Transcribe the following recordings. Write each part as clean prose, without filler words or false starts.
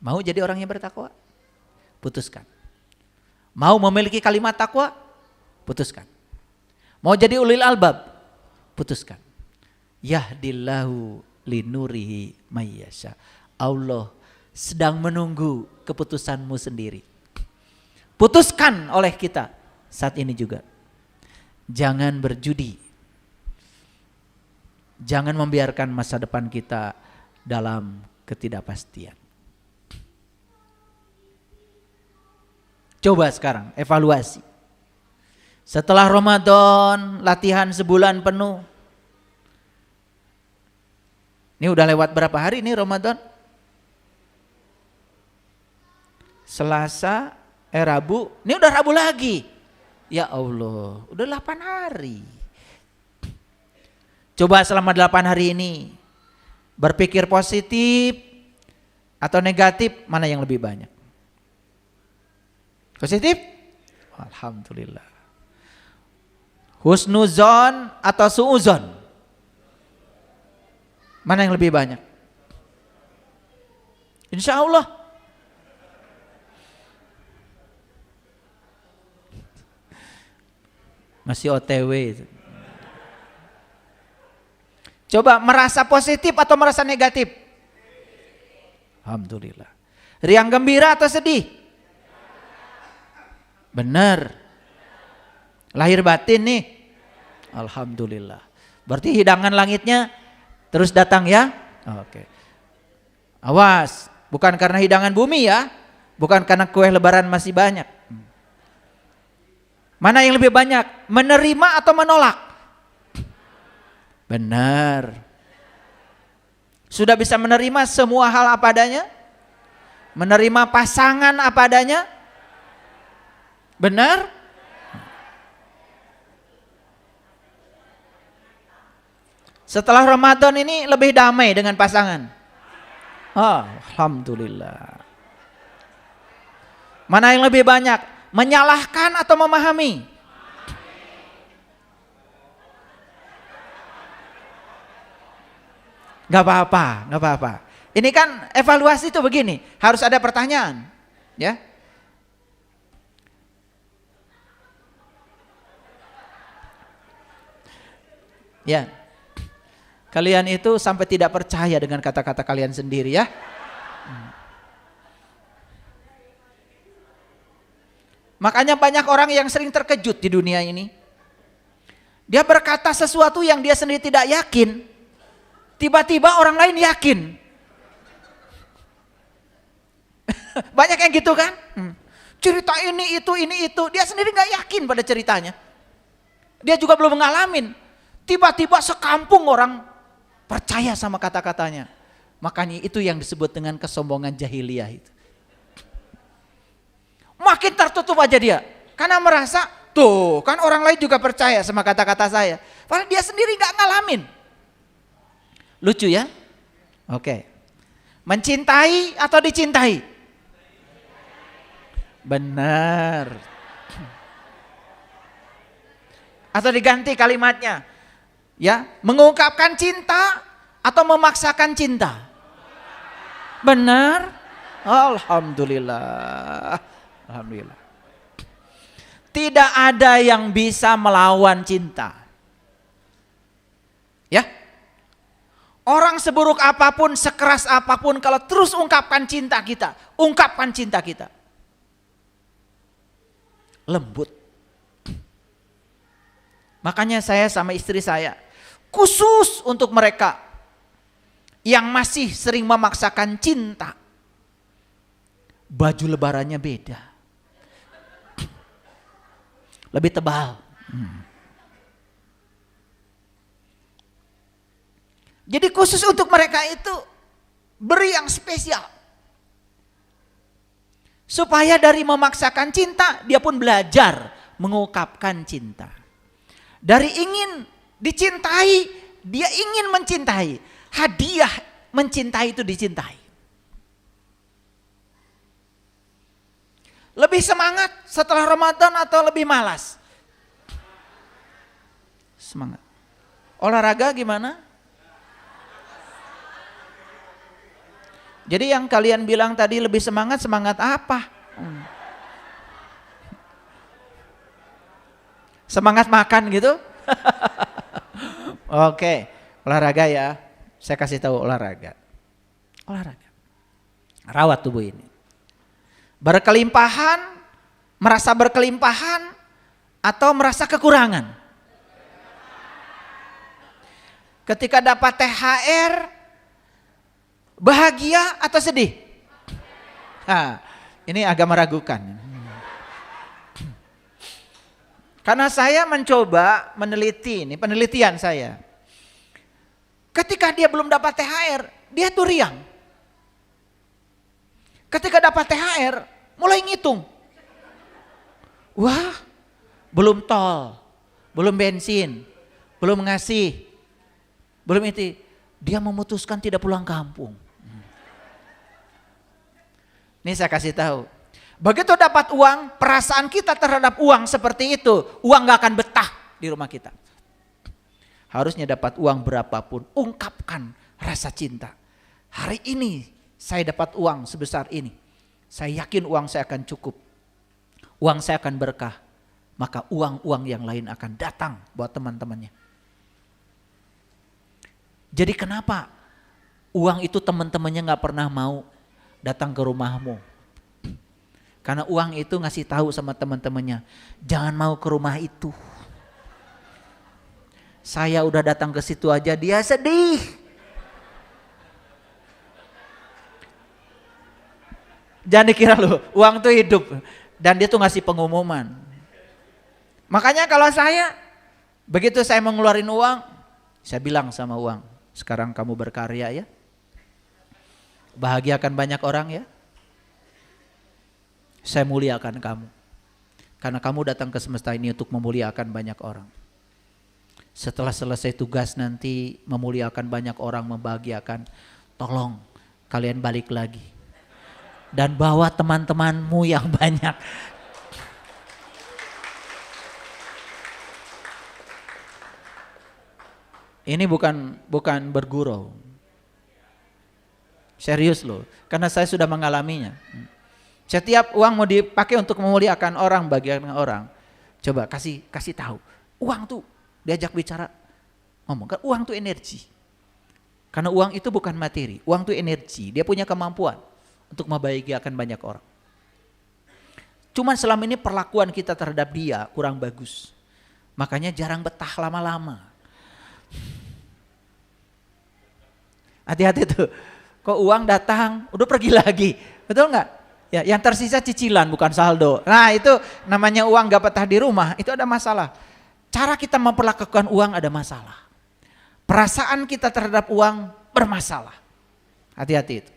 Mau jadi orang yang bertakwa? Putuskan. Mau memiliki kalimat takwa? Putuskan. Mau jadi ulil albab? Putuskan. Yahdillahu linurihi mayyasha. Allah sedang menunggu keputusanmu sendiri. Putuskan oleh kita saat ini juga. Jangan berjudi. Jangan membiarkan masa depan kita dalam ketidakpastian. Coba sekarang evaluasi. Setelah Ramadan, latihan sebulan penuh. Ini udah lewat berapa hari nih Ramadan? Selasa, Rabu, ini udah Rabu lagi. Ya Allah, udah 8 hari. Coba selama 8 hari ini berpikir positif atau negatif, mana yang lebih banyak? Positif? Alhamdulillah. Husnuzon atau suuzon? Mana yang lebih banyak? Insya Allah. Masih OTW. Coba merasa positif atau merasa negatif? Alhamdulillah. Riang gembira atau sedih? Benar. Lahir batin nih. Alhamdulillah. Berarti hidangan langitnya terus datang ya? Oke. Awas, bukan karena hidangan bumi ya. Bukan karena kue lebaran masih banyak. Mana yang lebih banyak? Menerima atau menolak? Benar. Sudah bisa menerima semua hal apa adanya? Menerima pasangan apa adanya? Benar? Setelah Ramadan ini lebih damai dengan pasangan? Alhamdulillah. Mana yang lebih banyak? Menyalahkan atau memahami? Gak apa-apa, gak apa-apa. Ini kan evaluasi itu begini, harus ada pertanyaan, ya. Ya, kalian itu sampai tidak percaya dengan kata-kata kalian sendiri ya. Makanya banyak orang yang sering terkejut di dunia ini. Dia berkata sesuatu yang dia sendiri tidak yakin, tiba-tiba orang lain yakin. Banyak yang gitu kan? Cerita ini itu, dia sendiri nggak yakin pada ceritanya. Dia juga belum mengalamin. Tiba-tiba sekampung orang percaya sama kata-katanya. Makanya itu yang disebut dengan kesombongan jahiliyah itu. Makin tertutup aja dia. Karena merasa, tuh kan orang lain juga percaya sama kata-kata saya. Padahal dia sendiri gak ngalamin. Lucu ya? Oke. Mencintai atau dicintai? Benar. Atau diganti kalimatnya. Ya, mengungkapkan cinta atau memaksakan cinta? Benar? Alhamdulillah. Alhamdulillah. Tidak ada yang bisa melawan cinta. Ya. Orang seburuk apapun, sekeras apapun, kalau terus ungkapkan cinta kita, ungkapkan cinta kita. Lembut. Makanya saya sama istri saya, khusus untuk mereka yang masih sering memaksakan cinta, baju lebarannya beda, lebih tebal. Jadi khusus untuk mereka itu beri yang spesial, supaya dari memaksakan cinta dia pun belajar mengungkapkan cinta. Dari ingin dicintai, dia ingin mencintai. Hadiah mencintai itu dicintai. Lebih semangat setelah Ramadan atau lebih malas? Semangat. Olahraga gimana? Jadi yang kalian bilang tadi lebih semangat, semangat apa? Semangat makan gitu? Oke, olahraga ya. Saya kasih tahu olahraga. Olahraga. Rawat tubuh ini. Berkelimpahan, merasa berkelimpahan atau merasa kekurangan? Ketika dapat THR, bahagia atau sedih? Nah, ini agak meragukan. Karena saya mencoba meneliti, ini penelitian saya. Ketika dia belum dapat THR, dia tuh riang. Ketika dapat THR, mulai ngitung. Wah, belum tol, belum bensin, belum ngasih, belum itu. Dia memutuskan tidak pulang kampung. Ini saya kasih tahu. Begitu dapat uang, perasaan kita terhadap uang seperti itu, uang gak akan betah di rumah kita. Harusnya dapat uang berapapun, ungkapkan rasa cinta. Hari ini saya dapat uang sebesar ini. Saya yakin uang saya akan cukup. Uang saya akan berkah. Maka uang-uang yang lain akan datang buat teman-temannya. Jadi kenapa uang itu teman-temannya gak pernah mau datang ke rumahmu? Karena uang itu ngasih tahu sama teman-temannya, jangan mau ke rumah itu. Saya udah datang ke situ aja dia sedih. Jangan dikira loh, uang tuh hidup. Dan dia tuh ngasih pengumuman. Makanya kalau saya, begitu saya mau ngeluarin uang, saya bilang sama uang, sekarang kamu berkarya ya. Bahagiakan banyak orang ya. Saya muliakan kamu. Karena kamu datang ke semesta ini untuk memuliakan banyak orang. Setelah selesai tugas nanti memuliakan banyak orang, membahagiakan, tolong kalian balik lagi. Dan bawa teman-temanmu yang banyak. Ini bukan bergurau. Serius loh, karena saya sudah mengalaminya. Setiap uang mau dipakai untuk memuliakan orang, bagian orang. Coba kasih tahu. Uang tuh diajak bicara, ngomong kan uang tuh energi. Karena uang itu bukan materi, uang tuh energi. Dia punya kemampuan untuk membahagiakan banyak orang. Cuman selama ini perlakuan kita terhadap dia kurang bagus. Makanya jarang betah lama-lama. Hati-hati tuh. Kok uang datang, udah pergi lagi. Betul nggak? Ya, yang tersisa cicilan bukan saldo. Nah itu namanya uang gak betah di rumah, itu ada masalah. Cara kita memperlakukan uang ada masalah. Perasaan kita terhadap uang bermasalah. Hati-hati itu.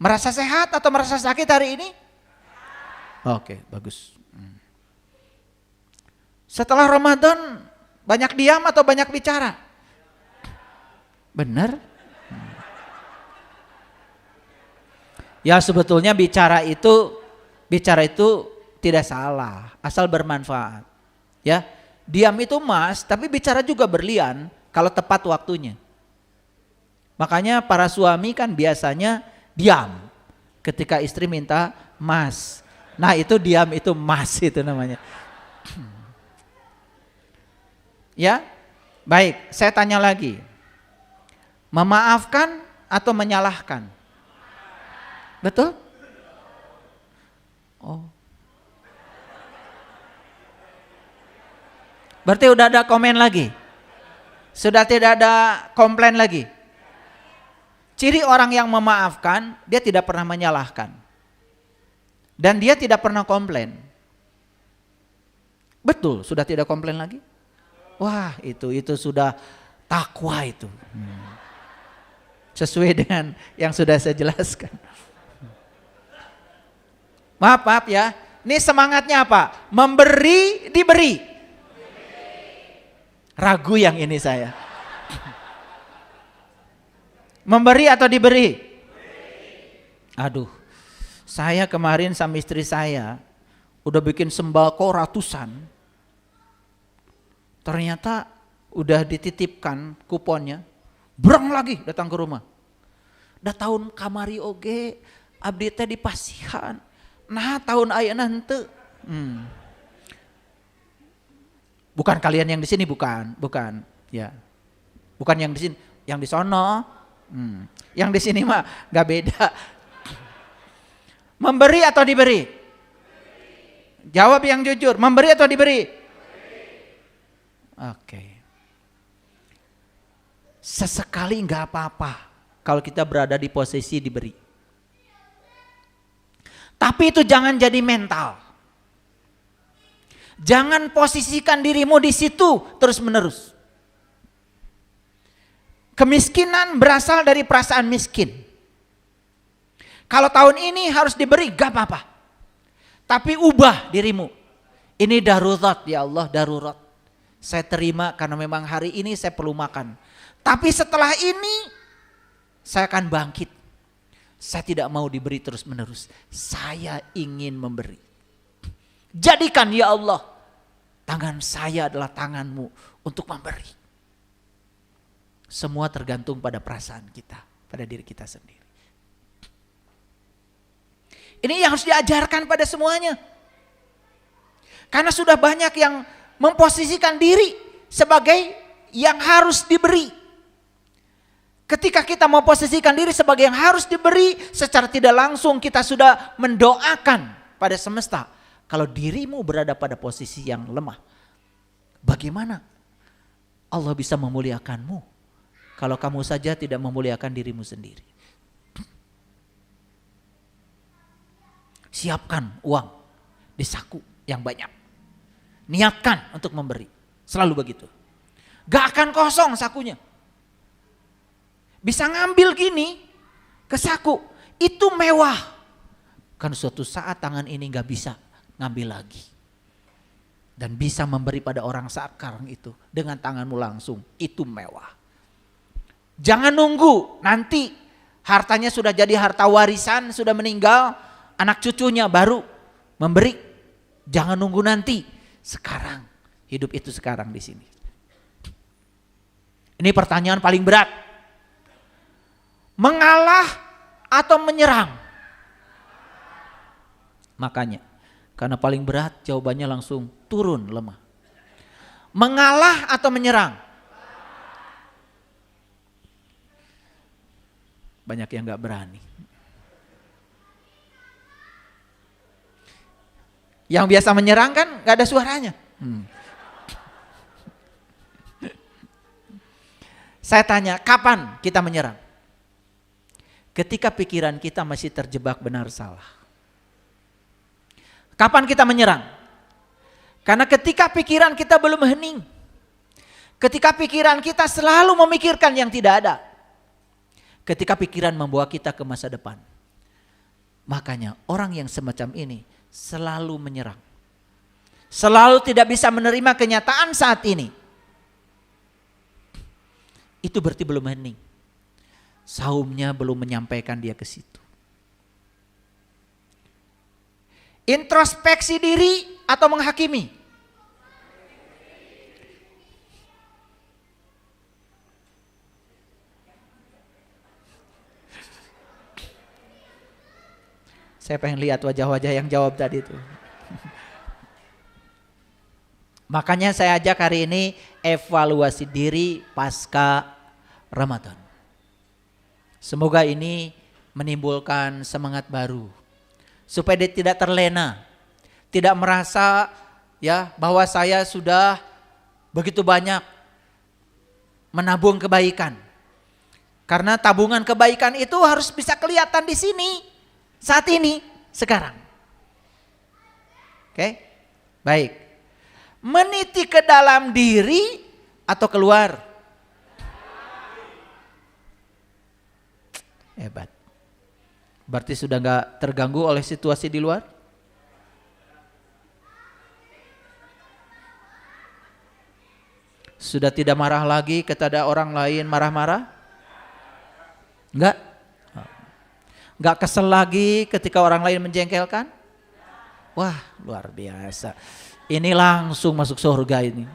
Merasa sehat atau merasa sakit hari ini? Oke, bagus. Setelah Ramadan banyak diam atau banyak bicara? Benar? Ya sebetulnya bicara itu tidak salah, asal bermanfaat. Ya, diam itu emas, tapi bicara juga berlian kalau tepat waktunya. Makanya para suami kan biasanya diam ketika istri minta emas. Nah itu diam itu emas itu namanya. Ya, baik. Saya tanya lagi, memaafkan atau menyalahkan? Betul? Oh. Berarti udah ada komen lagi? Sudah tidak ada komplain lagi? Ciri orang yang memaafkan, dia tidak pernah menyalahkan. Dan dia tidak pernah komplain. Betul, sudah tidak komplain lagi? Wah, itu sudah takwa itu. Sesuai dengan yang sudah saya jelaskan. Maaf ya, ini semangatnya apa? Memberi, diberi. Ragu yang ini saya. Memberi atau diberi? Aduh, saya kemarin sama istri saya udah bikin sembako ratusan. Ternyata udah dititipkan kuponnya, breng lagi datang ke rumah. Da tahun kamari oge abdi teh dipasihan. Nah tahun ayeuna henteu. Bukan kalian yang di sini, bukan. Ya. Bukan yang di sini, yang di sono. Yang di sini mah nggak beda. Memberi atau diberi? Jawab yang jujur, memberi atau diberi? Oke. Sesekali nggak apa-apa kalau kita berada di posisi diberi. Tapi itu jangan jadi mental. Jangan posisikan dirimu di situ terus menerus. Kemiskinan berasal dari perasaan miskin. Kalau tahun ini harus diberi, gak apa-apa. Tapi ubah dirimu. Ini darurat ya Allah, darurat. Saya terima karena memang hari ini saya perlu makan. Tapi setelah ini saya akan bangkit. Saya tidak mau diberi terus menerus. Saya ingin memberi. Jadikan ya Allah, tangan saya adalah tanganmu untuk memberi. Semua tergantung pada perasaan kita, pada diri kita sendiri. Ini yang harus diajarkan pada semuanya. Karena sudah banyak yang memposisikan diri sebagai yang harus diberi. Ketika kita memposisikan diri sebagai yang harus diberi, secara tidak langsung kita sudah mendoakan pada semesta. Kalau dirimu berada pada posisi yang lemah, bagaimana Allah bisa memuliakanmu kalau kamu saja tidak memuliakan dirimu sendiri? Siapkan uang di saku yang banyak. Niatkan untuk memberi. Selalu begitu. Gak akan kosong sakunya. Bisa ngambil gini ke saku. Itu mewah. Kan suatu saat tangan ini gak bisa ngambil lagi. Dan bisa memberi pada orang sekarang itu. Dengan tanganmu langsung. Itu mewah. Jangan nunggu nanti hartanya sudah jadi harta warisan. Sudah meninggal. Anak cucunya baru memberi. Jangan nunggu nanti. Sekarang. Hidup itu sekarang di sini. Ini pertanyaan paling berat. Mengalah atau menyerang? Makanya. Karena paling berat jawabannya langsung turun lemah. Mengalah atau menyerang? Banyak yang gak berani. Yang biasa menyerang kan gak ada suaranya. Saya tanya, kapan kita menyerang? Ketika pikiran kita masih terjebak benar salah. Kapan kita menyerang? Karena ketika pikiran kita belum hening. Ketika pikiran kita selalu memikirkan yang tidak ada. Ketika pikiran membawa kita ke masa depan. Makanya orang yang semacam ini selalu menyerang. Selalu tidak bisa menerima kenyataan saat ini. Itu berarti belum hening. Saumnya belum menyampaikan dia ke situ. Introspeksi diri atau menghakimi? Saya pengen lihat wajah-wajah yang jawab tadi itu. Makanya saya ajak hari ini evaluasi diri pasca Ramadan. Semoga ini menimbulkan semangat baru. Supaya dia tidak terlena. Tidak merasa ya bahwa saya sudah begitu banyak menabung kebaikan. Karena tabungan kebaikan itu harus bisa kelihatan di sini. Saat ini, sekarang. Oke? Baik. Meniti ke dalam diri atau keluar? Hebat. Berarti sudah gak terganggu oleh situasi di luar? Sudah tidak marah lagi kepada orang lain marah-marah? Enggak? Enggak kesel lagi ketika orang lain menjengkelkan? Wah, luar biasa. Ini langsung masuk surga ini.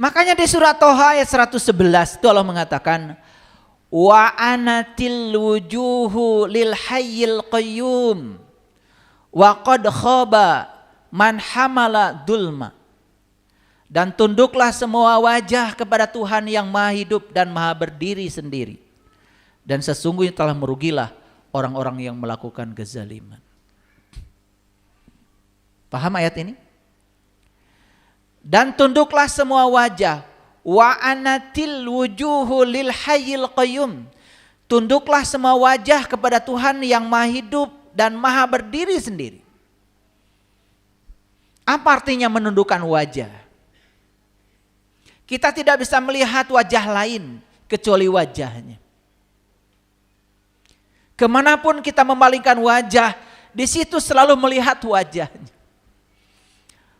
Makanya di surat Toha ayat 111 itu Allah mengatakan, wa anatil wujuhu lil hayyil qayyum wa qad khaba man hamala dulma. Dan tunduklah semua wajah kepada Tuhan yang maha hidup dan maha berdiri sendiri. Dan sesungguhnya telah merugilah orang-orang yang melakukan kezaliman. Paham ayat ini? Dan tunduklah semua wajah. Wa anatil wujuhu lil hayyil qayyum. Tunduklah semua wajah kepada Tuhan yang maha hidup dan maha berdiri sendiri. Apa artinya menundukkan wajah? Kita tidak bisa melihat wajah lain kecuali wajahnya. Kemanapun kita memalingkan wajah, di situ selalu melihat wajahnya.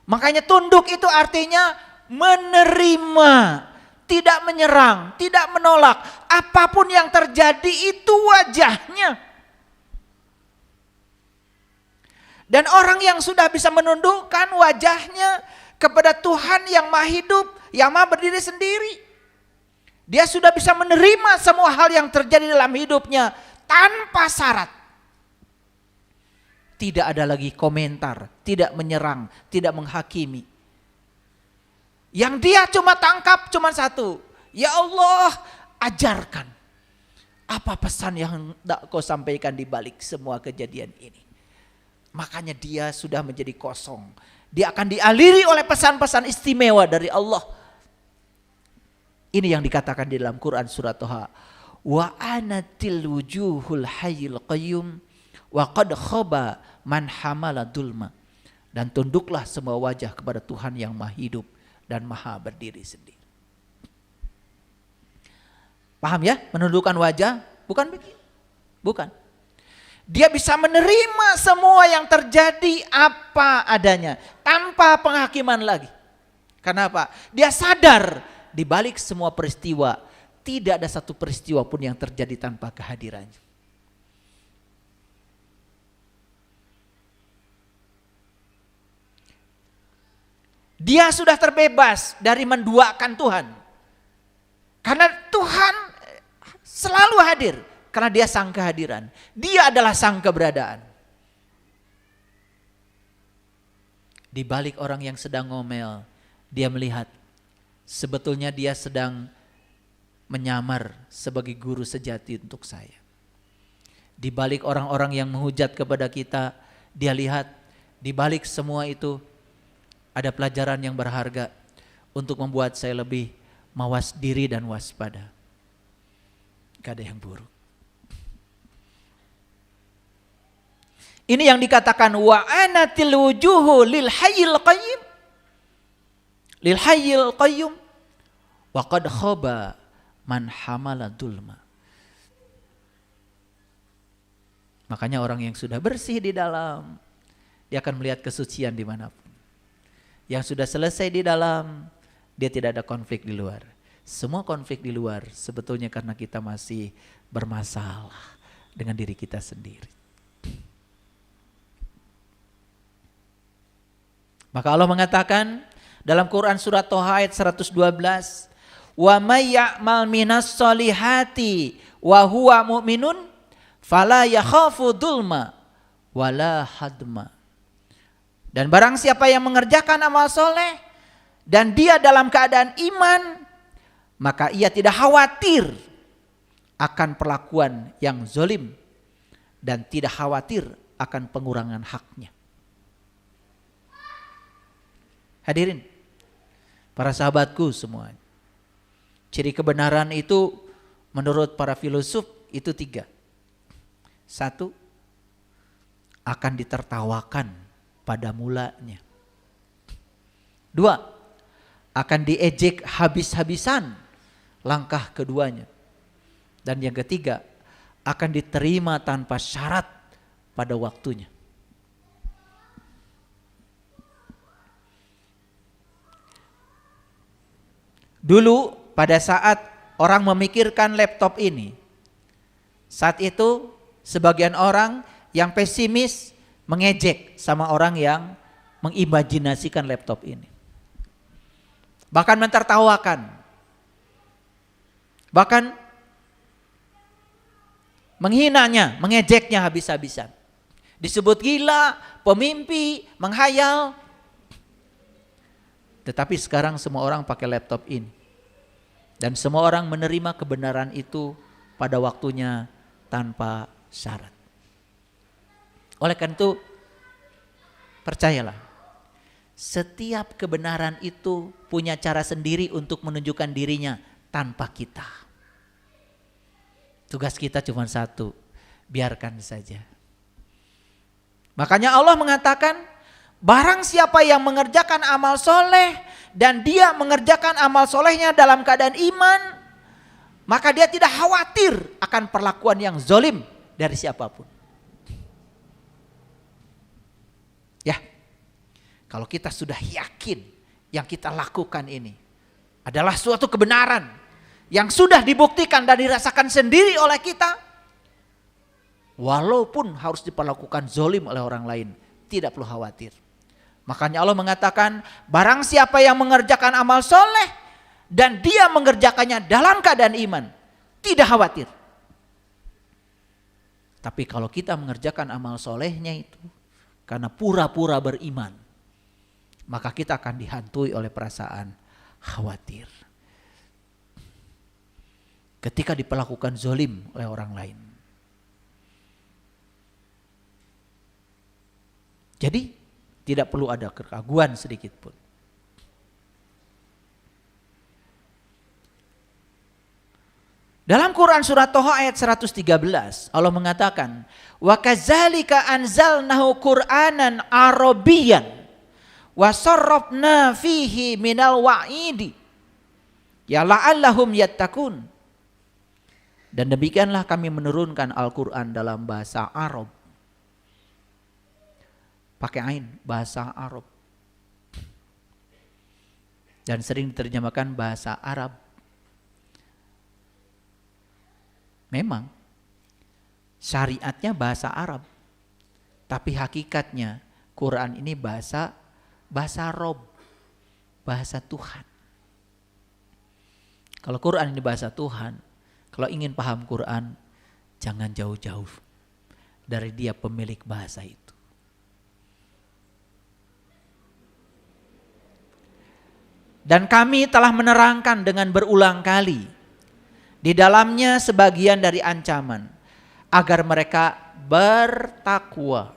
Makanya tunduk itu artinya menerima, tidak menyerang, tidak menolak. Apapun yang terjadi itu wajahnya. Dan orang yang sudah bisa menundukkan wajahnya kepada Tuhan yang maha hidup, yang maha berdiri sendiri, dia sudah bisa menerima semua hal yang terjadi dalam hidupnya tanpa syarat. Tidak ada lagi komentar, tidak menyerang, tidak menghakimi. Yang dia cuma tangkap cuma satu, ya Allah, ajarkan apa pesan yang tak kau sampaikan di balik semua kejadian ini. Makanya dia sudah menjadi kosong. Dia akan dialiri oleh pesan-pesan istimewa dari Allah. Ini yang dikatakan di dalam Quran surat Toha. Wa anatil wujuhul hayyil qayyum wa qad khaba man hamala dulma. Dan tunduklah semua wajah kepada Tuhan yang maha hidup dan maha berdiri sendiri. Paham ya? Menundukkan wajah bukan begitu. Bukan. Dia bisa menerima semua yang terjadi apa adanya tanpa penghakiman lagi. Kenapa? Dia sadar di balik semua peristiwa tidak ada satu peristiwa pun yang terjadi tanpa kehadirannya. Dia sudah terbebas dari menduakan Tuhan. Karena Tuhan selalu hadir. Karena dia sang kehadiran. Dia adalah sang keberadaan. Di balik orang yang sedang ngomel, dia melihat sebetulnya dia sedang menyamar sebagai guru sejati untuk saya. Di balik orang-orang yang menghujat kepada kita, dia lihat di balik semua itu ada pelajaran yang berharga untuk membuat saya lebih mawas diri dan waspada. Gak ada yang buruk. Ini yang dikatakan wa anatil wujuhu lil hayyil qayyum. Lil hayyil qayyum wa qad khaba man hamala dulma. Makanya orang yang sudah bersih di dalam, dia akan melihat kesucian dimanapun. Yang sudah selesai di dalam, dia tidak ada konflik di luar. Semua konflik di luar sebetulnya karena kita masih bermasalah dengan diri kita sendiri. Maka Allah mengatakan dalam Quran surat Toha ayat 112, wa may ya'mal minas solihati wa huwa mu'minun fala yakhafu dzulma wala hadma. Dan barang siapa yang mengerjakan amal soleh dan dia dalam keadaan iman, maka ia tidak khawatir akan perlakuan yang zalim dan tidak khawatir akan pengurangan haknya. Hadirin, para sahabatku semua, ciri kebenaran itu menurut para filosof itu 3. 1, akan ditertawakan pada mulanya. 2, akan diejek habis-habisan langkah keduanya. Dan yang ketiga, akan diterima tanpa syarat pada waktunya. Dulu pada saat orang memikirkan laptop ini, saat itu sebagian orang yang pesimis mengejek sama orang yang mengimajinasikan laptop ini. bahkan mentertawakan, bahkan menghinanya, mengejeknya habis-habisan. Disebut gila, pemimpi, menghayal. Tetapi sekarang semua orang pakai laptop ini. Dan semua orang menerima kebenaran itu pada waktunya tanpa syarat. Oleh karena itu, percayalah, setiap kebenaran itu punya cara sendiri untuk menunjukkan dirinya tanpa kita. Tugas kita cuma satu, biarkan saja. Makanya Allah mengatakan, barang siapa yang mengerjakan amal soleh dan dia mengerjakan amal solehnya dalam keadaan iman, maka dia tidak khawatir akan perlakuan yang zalim dari siapapun. Ya, kalau kita sudah yakin yang kita lakukan ini adalah suatu kebenaran yang sudah dibuktikan dan dirasakan sendiri oleh kita, walaupun harus diperlakukan zalim oleh orang lain, tidak perlu khawatir. Makanya Allah mengatakan, barang siapa yang mengerjakan amal soleh dan dia mengerjakannya dalam keadaan iman, tidak khawatir. Tapi kalau kita mengerjakan amal solehnya itu karena pura-pura beriman, maka kita akan dihantui oleh perasaan khawatir ketika diperlakukan zalim oleh orang lain. Jadi tidak perlu ada keraguan sedikit pun. Dalam Quran surat Toha ayat 113 Allah mengatakan, wa kadzalika anzalnahu Qur'anan Arabiyyan wa sarrafna fihi minal wa'idi ya la'allahum yattaqun. Dan demikianlah kami menurunkan Al-Quran dalam bahasa Arab. Pakai ain, bahasa Arab. Dan sering diterjemahkan bahasa Arab. Memang syariatnya bahasa Arab. Tapi hakikatnya Quran ini bahasa Rob, bahasa Tuhan. Kalau Quran ini bahasa Tuhan, kalau ingin paham Quran, jangan jauh-jauh dari dia pemilik bahasa itu. Dan kami telah menerangkan dengan berulang kali di dalamnya sebagian dari ancaman agar mereka bertakwa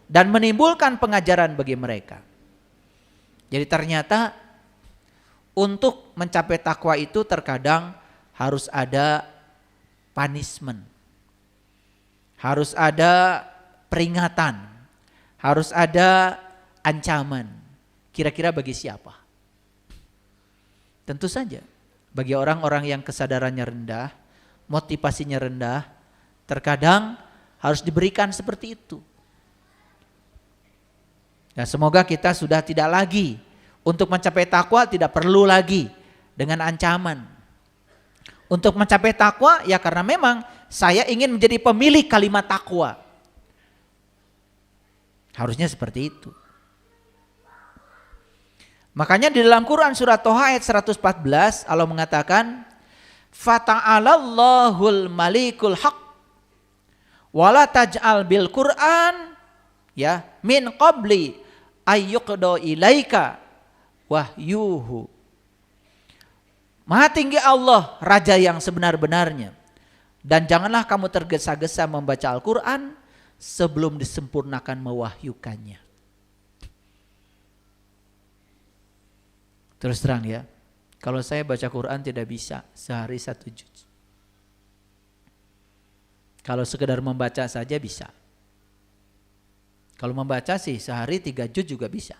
dan menimbulkan pengajaran bagi mereka. Jadi ternyata untuk mencapai takwa itu terkadang harus ada punishment, harus ada peringatan, harus ada ancaman. Kira-kira bagi siapa? Tentu saja bagi orang-orang yang kesadarannya rendah, motivasinya rendah, terkadang harus diberikan seperti itu. Dan semoga kita sudah tidak lagi untuk mencapai takwa, tidak perlu lagi dengan ancaman. Untuk mencapai takwa ya karena memang saya ingin menjadi pemilik kalimat takwa. Harusnya seperti itu. Makanya di dalam Quran surat Toha ayat 114 Allah mengatakan, Fata'alallahul malikul haq wala taj'al bil Quran ya min qabli ayyuqdo ilaika wahyuhu. Maha tinggi Allah, Raja yang sebenar-benarnya. Dan janganlah kamu tergesa-gesa membaca Al-Quran sebelum disempurnakan mewahyukannya. Terus terang ya, kalau saya baca Quran tidak bisa sehari 1 juz. Kalau sekedar membaca saja bisa. Kalau membaca sih sehari 3 juz juga bisa.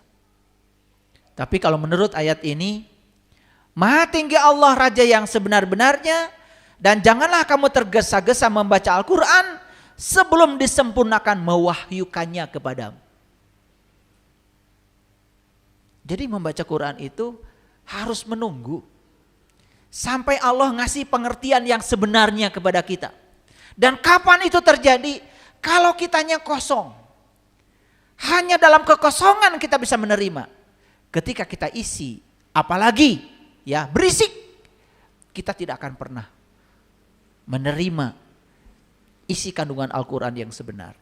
Tapi kalau menurut ayat ini, Maha tinggi Allah, Raja yang sebenar-benarnya, dan janganlah kamu tergesa-gesa membaca Al-Quran sebelum disempurnakan mewahyukannya kepadamu. Jadi membaca Quran itu harus menunggu sampai Allah ngasih pengertian yang sebenarnya kepada kita. Dan kapan itu terjadi? Kalau kitanya kosong. Hanya dalam kekosongan kita bisa menerima. Ketika kita isi apalagi ya berisik, kita tidak akan pernah menerima isi kandungan Al-Quran yang sebenar.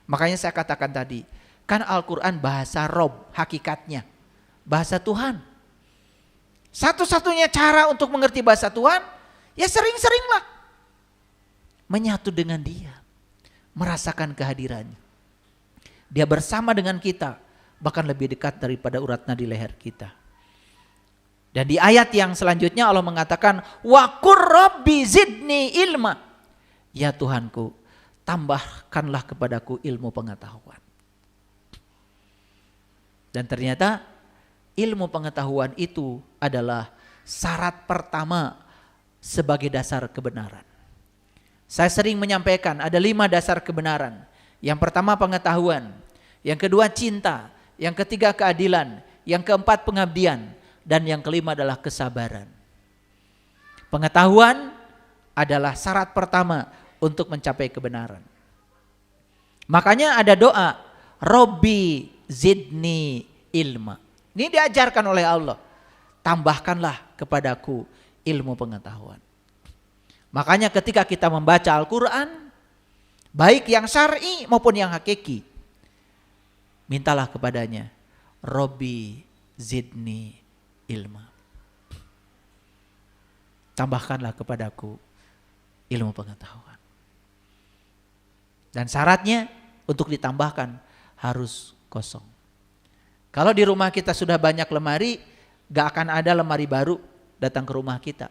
Makanya saya katakan tadi, kan Al-Quran bahasa Rob, hakikatnya bahasa Tuhan. Satu-satunya cara untuk mengerti bahasa Tuhan, ya sering-seringlah menyatu dengan Dia, merasakan kehadirannya. Dia bersama dengan kita, bahkan lebih dekat daripada urat nadi leher kita. Dan di ayat yang selanjutnya Allah mengatakan, wa qur rabbi zidni ilma. Ya Tuhanku, tambahkanlah kepadaku ilmu pengetahuan. Dan ternyata ilmu pengetahuan itu adalah syarat pertama sebagai dasar kebenaran. Saya sering menyampaikan ada 5 dasar kebenaran. Yang pertama pengetahuan, yang kedua cinta, yang ketiga keadilan, yang keempat pengabdian, dan yang kelima adalah kesabaran. Pengetahuan adalah syarat pertama untuk mencapai kebenaran. Makanya ada doa, Robbi zidni ilma. Ini diajarkan oleh Allah. Tambahkanlah kepadaku ilmu pengetahuan. Makanya ketika kita membaca Al-Quran, baik yang syar'i maupun yang hakiki, mintalah kepadanya, Robbi zidni ilma. Tambahkanlah kepadaku ilmu pengetahuan. Dan syaratnya untuk ditambahkan harus kosong. Kalau di rumah kita sudah banyak lemari, gak akan ada lemari baru datang ke rumah kita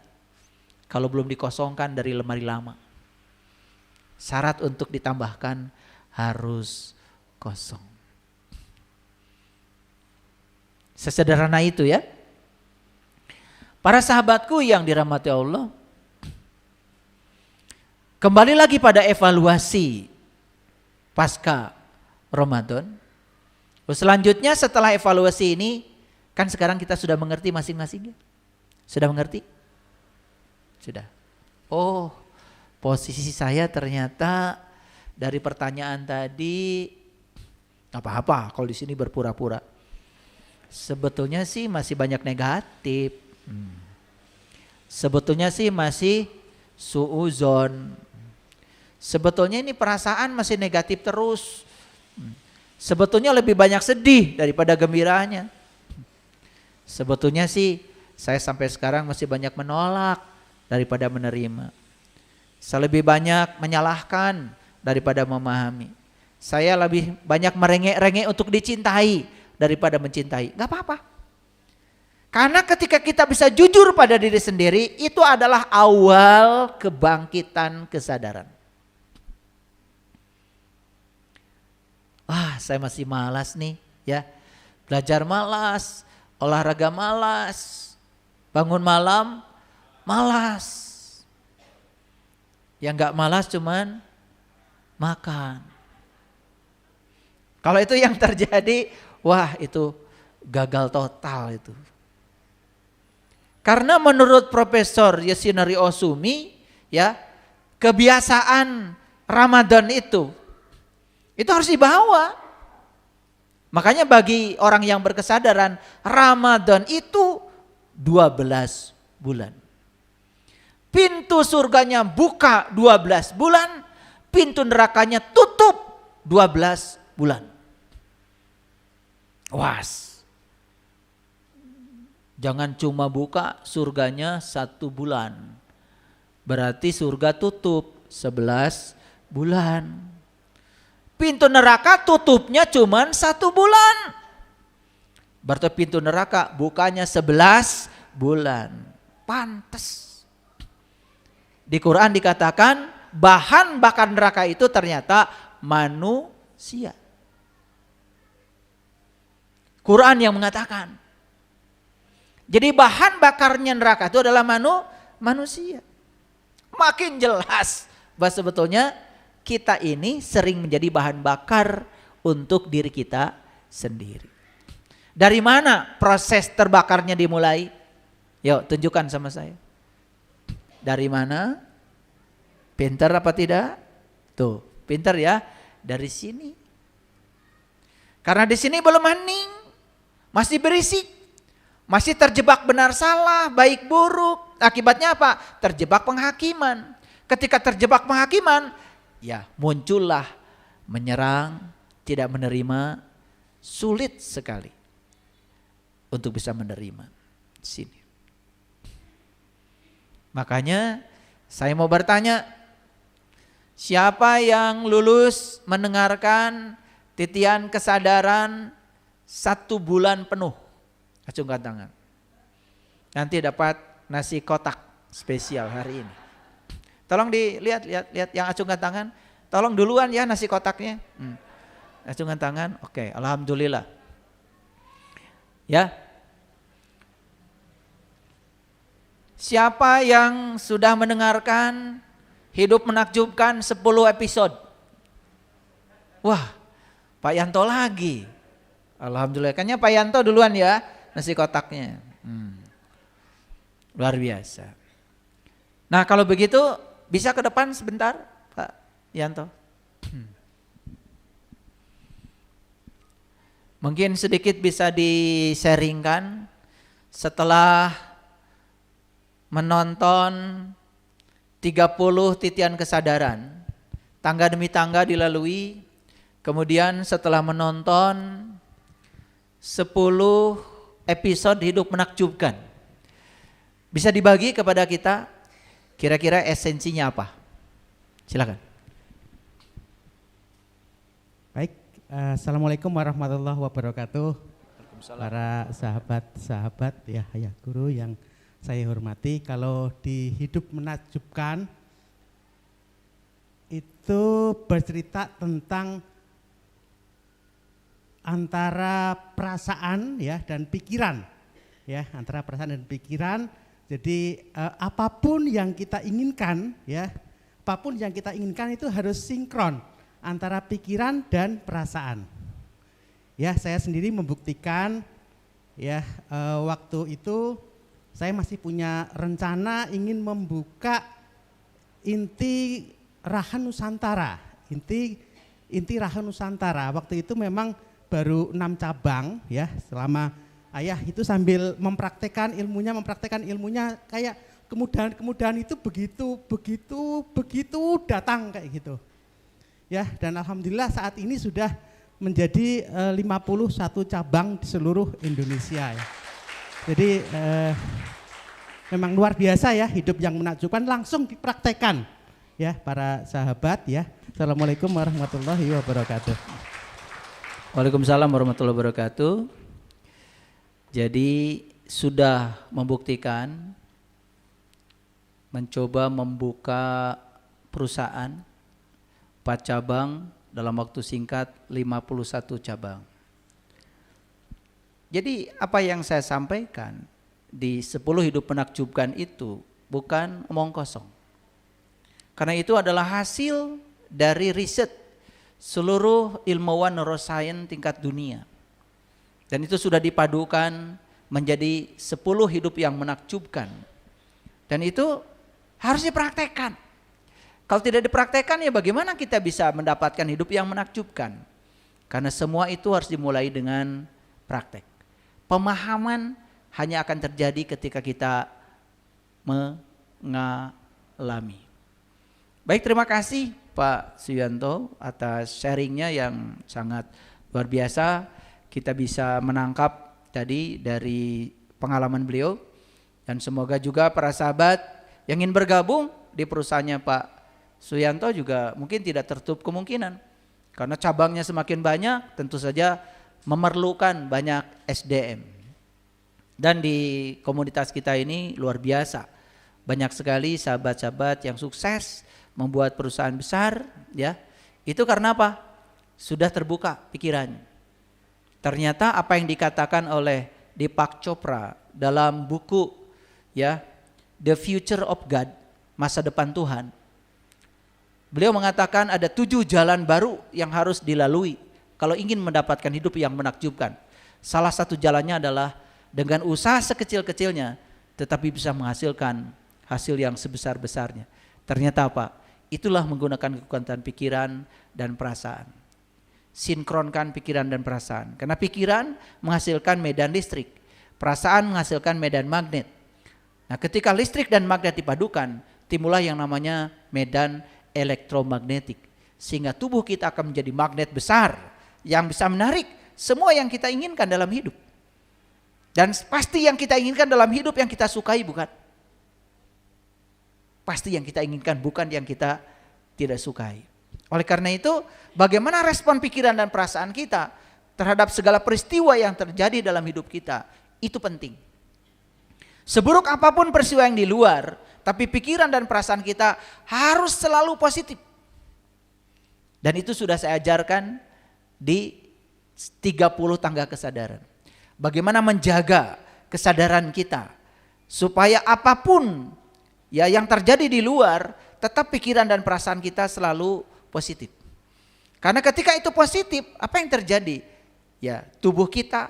kalau belum dikosongkan dari lemari lama. Syarat untuk ditambahkan harus kosong. Sesederhana itu ya. Para sahabatku yang dirahmati Allah, kembali lagi pada evaluasi pasca Ramadan. Selanjutnya setelah evaluasi ini, kan sekarang kita sudah mengerti masing-masing ya? Sudah mengerti? Sudah. Oh, posisi saya ternyata dari pertanyaan tadi gak apa-apa kalau di sini berpura-pura. Sebetulnya sih masih banyak negatif. Sebetulnya sih masih suuzon. Sebetulnya ini perasaan masih negatif terus. Sebetulnya lebih banyak sedih daripada gembiranya. Sebetulnya sih saya sampai sekarang masih banyak menolak daripada menerima. Saya lebih banyak menyalahkan daripada memahami. Saya lebih banyak merengek-rengek untuk dicintai daripada mencintai. Gak apa-apa. Karena ketika kita bisa jujur pada diri sendiri, itu adalah awal kebangkitan kesadaran. Wah, saya masih malas nih ya. Belajar malas, olahraga malas, bangun malam malas. Yang gak malas cuman makan. Kalau itu yang terjadi, wah itu gagal total itu. Karena menurut Profesor Yasunari Osumi ya, kebiasaan Ramadan itu harus dibawa. Makanya bagi orang yang berkesadaran, Ramadan itu 12 bulan. Pintu surganya buka 12 bulan, pintu nerakanya tutup 12 bulan. Was. Jangan cuma buka surganya 1 bulan. Berarti surga tutup 11 bulan. Pintu neraka tutupnya cuma 1 bulan. Berarti pintu neraka bukanya 11 bulan. Pantes. Di Quran dikatakan bahan bakar neraka itu ternyata manusia. Quran yang mengatakan. Jadi bahan bakarnya neraka itu adalah manusia. Makin jelas bahwa sebetulnya kita ini sering menjadi bahan bakar untuk diri kita sendiri. Dari mana proses terbakarnya dimulai? Yuk tunjukkan sama saya. Dari mana? Pintar apa tidak? Tuh, pintar ya. Dari sini. Karena di sini belum hening, masih berisik. Masih terjebak benar salah, baik buruk. Akibatnya apa? Terjebak penghakiman. Ketika terjebak penghakiman, ya muncullah menyerang, tidak menerima, sulit sekali untuk bisa menerima. Sini. Makanya saya mau bertanya, siapa yang lulus mendengarkan titian kesadaran 1 bulan penuh? Acungkan tangan. Nanti dapat nasi kotak spesial hari ini. Tolong dilihat, lihat yang acungkan tangan. Tolong duluan ya nasi kotaknya. Acungkan tangan. Oke, alhamdulillah. Ya. Siapa yang sudah mendengarkan Hidup Menakjubkan 10 episode? Wah, Pak Yanto lagi. Alhamdulillah. Kayaknya Pak Yanto duluan ya nasi kotaknya. Luar biasa. Nah kalau begitu bisa ke depan sebentar Pak Yanto. Mungkin sedikit bisa di-sharingkan setelah menonton 30 titian kesadaran, tangga demi tangga dilalui, kemudian setelah menonton 10 episode Hidup Menakjubkan, bisa dibagi kepada kita kira-kira esensinya apa? Silakan. Baik, Assalamualaikum warahmatullahi wabarakatuh. Para sahabat-sahabat ya guru yang saya hormati, kalau di Hidup Menakjubkan itu bercerita tentang antara perasaan ya dan pikiran, ya antara perasaan dan pikiran. Jadi apapun yang kita inginkan ya, apapun yang kita inginkan itu harus sinkron antara pikiran dan perasaan. Ya saya sendiri membuktikan ya waktu itu saya masih punya rencana ingin membuka inti Raha Nusantara, inti Raha Nusantara. Waktu itu memang baru 6 cabang ya, selama ayah itu sambil mempraktekkan ilmunya kayak kemudahan itu begitu datang kayak gitu. Ya, dan alhamdulillah saat ini sudah menjadi 51 cabang di seluruh Indonesia ya. Jadi memang luar biasa ya hidup yang menakjubkan, langsung dipraktekkan ya para sahabat ya. Assalamualaikum warahmatullahi wabarakatuh. Waalaikumsalam warahmatullahi wabarakatuh. Jadi sudah membuktikan mencoba membuka perusahaan 4 cabang dalam waktu singkat 51 cabang. Jadi apa yang saya sampaikan di 10 Hidup Menakjubkan itu bukan omong kosong. Karena itu adalah hasil dari riset seluruh ilmuwan neuroscience tingkat dunia. Dan itu sudah dipadukan menjadi 10 hidup yang menakjubkan. Dan itu harus dipraktekkan. Kalau tidak dipraktekkan ya bagaimana kita bisa mendapatkan hidup yang menakjubkan? Karena semua itu harus dimulai dengan praktek. Pemahaman hanya akan terjadi ketika kita mengalami. Baik, terima kasih Pak Suyanto atas sharingnya yang sangat luar biasa. Kita bisa menangkap tadi dari pengalaman beliau. Dan semoga juga para sahabat yang ingin bergabung di perusahaannya Pak Suyanto juga mungkin tidak tertutup kemungkinan. Karena cabangnya semakin banyak, tentu saja memerlukan banyak SDM. Dan di komunitas kita ini luar biasa. Banyak sekali sahabat-sahabat yang sukses membuat perusahaan besar ya. Itu karena apa? Sudah terbuka pikirannya. Ternyata apa yang dikatakan oleh Deepak Chopra dalam buku ya The Future of God, masa depan Tuhan. Beliau mengatakan ada 7 jalan baru yang harus dilalui kalau ingin mendapatkan hidup yang menakjubkan. Salah satu jalannya adalah dengan usaha sekecil-kecilnya tetapi bisa menghasilkan hasil yang sebesar-besarnya. Ternyata apa? Itulah menggunakan kekuatan pikiran dan perasaan. Sinkronkan pikiran dan perasaan. Karena pikiran menghasilkan medan listrik. Perasaan menghasilkan medan magnet. Nah, ketika listrik dan magnet dipadukan, timbullah yang namanya medan elektromagnetik. Sehingga tubuh kita akan menjadi magnet besar yang bisa menarik semua yang kita inginkan dalam hidup. Dan pasti yang kita inginkan dalam hidup yang kita sukai, bukan? Pasti yang kita inginkan, bukan yang kita tidak sukai. Oleh karena itu, bagaimana respon pikiran dan perasaan kita terhadap segala peristiwa yang terjadi dalam hidup kita, itu penting. Seburuk apapun peristiwa yang di luar, tapi pikiran dan perasaan kita harus selalu positif. Dan itu sudah saya ajarkan di 30 tangga kesadaran. Bagaimana menjaga kesadaran kita supaya apapun ya yang terjadi di luar, tetap pikiran dan perasaan kita selalu positif. Karena ketika itu positif, apa yang terjadi? Ya, tubuh kita,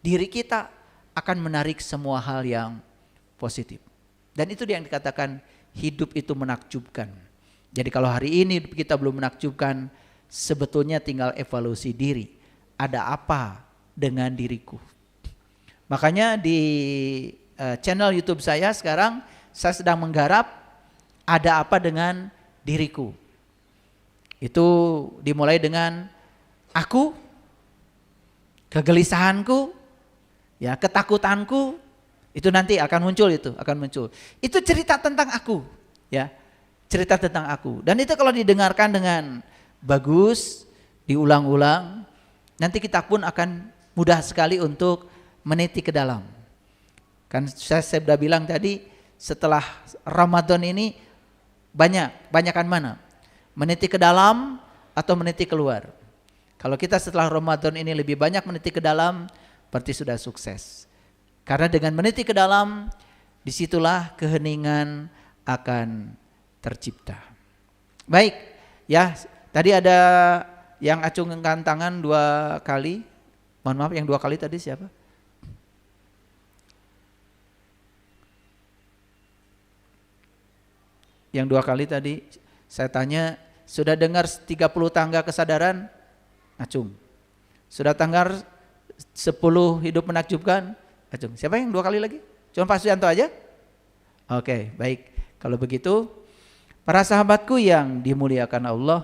diri kita akan menarik semua hal yang positif. Dan itu yang dikatakan hidup itu menakjubkan. Jadi kalau hari ini kita belum menakjubkan, sebetulnya tinggal evaluasi diri. Ada apa dengan diriku? Makanya di channel YouTube saya sekarang saya sedang menggarap ada apa dengan diriku. Itu dimulai dengan aku, kegelisahanku, ya, ketakutanku, itu nanti akan muncul, Itu cerita tentang aku, ya. Cerita tentang aku. Dan itu kalau didengarkan dengan bagus, diulang-ulang, nanti kita pun akan mudah sekali untuk meniti ke dalam. Kan saya sudah bilang tadi, setelah Ramadan ini banyakan mana? Meniti ke dalam atau meniti keluar? Kalau kita setelah Ramadan ini lebih banyak meniti ke dalam, berarti sudah sukses. Karena dengan meniti ke dalam, disitulah keheningan akan tercipta. Baik, ya tadi ada yang acungkan tangan 2 kali. Mohon maaf, yang 2 kali tadi siapa? Yang 2 kali tadi saya tanya, sudah dengar 30 tangga kesadaran? Acung. Sudah dengar 10 hidup menakjubkan? Acung. Siapa yang 2 kali lagi? Cuma Pak Suyanto aja? Oke, baik. Kalau begitu, para sahabatku yang dimuliakan Allah,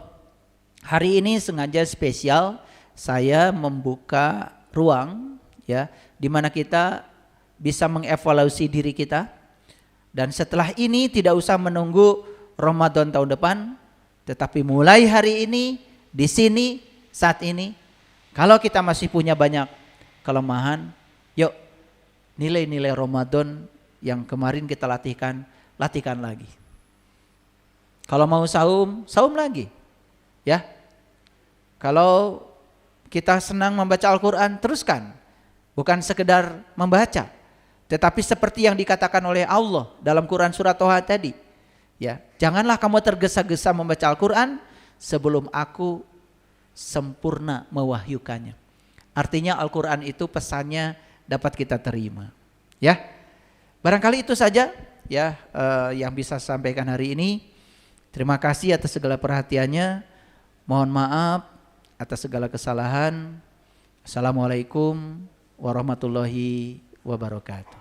hari ini sengaja spesial saya membuka ruang, ya, di mana kita bisa mengevaluasi diri kita. Dan setelah ini tidak usah menunggu Ramadan tahun depan, tetapi mulai hari ini, di sini, saat ini, kalau kita masih punya banyak kelemahan, yuk nilai-nilai Ramadan yang kemarin kita latihkan lagi. Kalau mau saum lagi, ya. Kalau kita senang membaca Al-Quran, teruskan, bukan sekedar membaca. Tetapi seperti yang dikatakan oleh Allah dalam Quran surat Toha tadi, ya, janganlah kamu tergesa-gesa membaca Al-Quran sebelum aku sempurna mewahyukannya. Artinya Al-Quran itu pesannya dapat kita terima, ya. Barangkali itu saja, ya, yang bisa saya sampaikan hari ini. Terima kasih atas segala perhatiannya. Mohon maaf atas segala kesalahan. Assalamualaikum warahmatullahi wabarakatuh.